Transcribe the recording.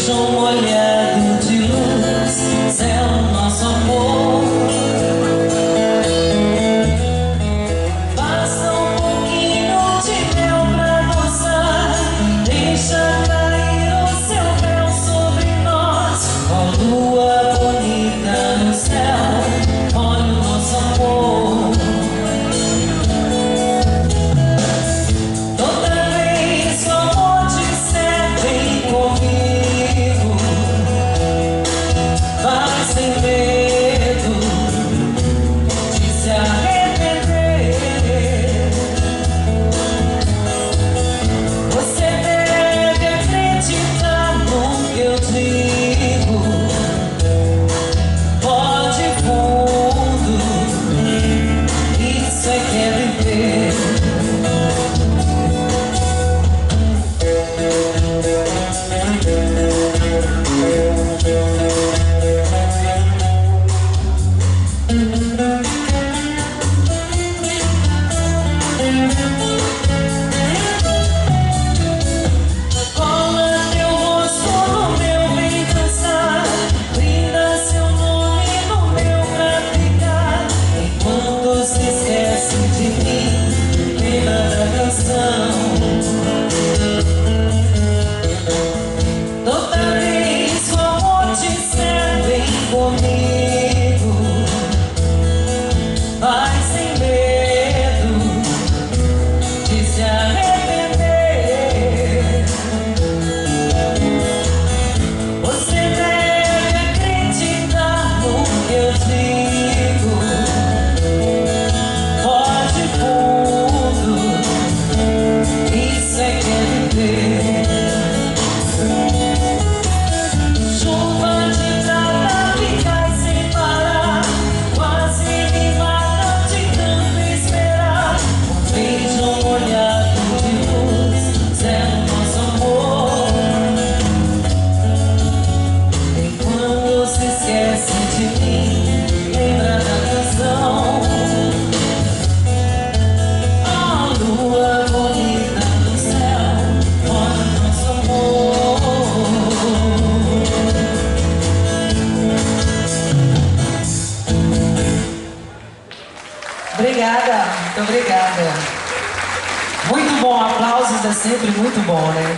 Molhado de luz, céu, nosso amor. Basta um pouquinho de mel pra dançar, deixa cair o seu véu sobre nós. Ó lua bonita no céu, olha o nosso amor. Toda vez que o amor disser vem comigo, vai sem medo de se arrepender. Você deve acreditar no que eu digo. Pode fundo, isso é que é viver. Cola teu rosto no meu, vem dançar, brinda seu nome no meu pra ficar. Enquanto se esquece de mim, lembra da canção. Toda vez que o amor disser vem comigo, vai sem medo de se arrepender. Você deve acreditar no que eu digo. Pode fundo, isso é que é viver. Chuva de prata que cai sem parar, quase me mata de tanto esperar. Um beijo molhado de luz, zero nosso amor. Enquanto se esquece de mim, lembra da canção. A lua bonita no céu, olha o nosso amor. Obrigada, muito obrigada. Muito bom, aplausos é sempre muito bom, né?